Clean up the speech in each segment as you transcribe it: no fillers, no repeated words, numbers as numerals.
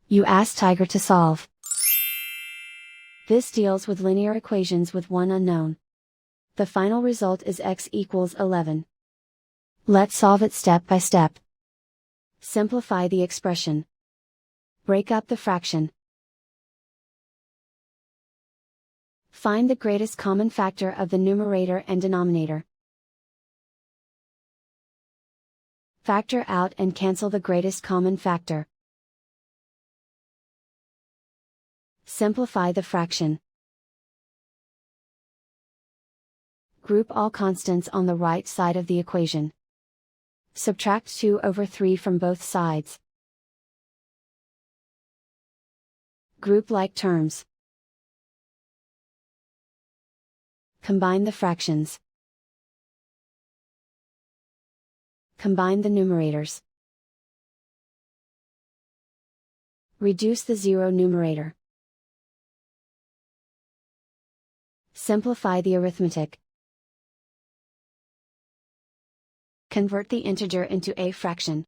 You ask Tiger to solve. This deals with linear equations with one unknown. The final result is x equals 11. Let's solve it step by step. Simplify the expression. Break up the fraction. Find the greatest common factor of the numerator and denominator. Factor out and cancel the greatest common factor. Simplify the fraction. Group all constants on the right side of the equation. Subtract 2/3 from both sides. Group like terms. Combine the fractions. Combine the numerators. Reduce the zero numerator. Simplify the arithmetic. Convert the integer into a fraction.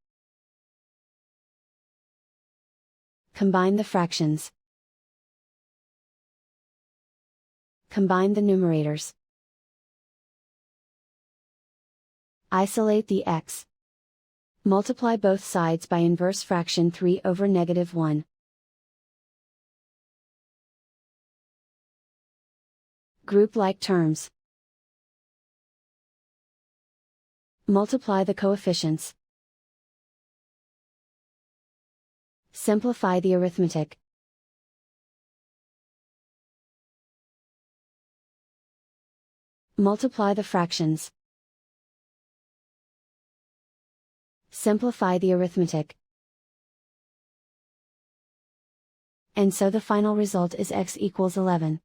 Combine the fractions. Combine the numerators. Isolate the x. Multiply both sides by inverse fraction 3/-1. Group like terms. Multiply the coefficients. Simplify the arithmetic. Multiply the fractions. Simplify the arithmetic. And so the final result is x equals 11.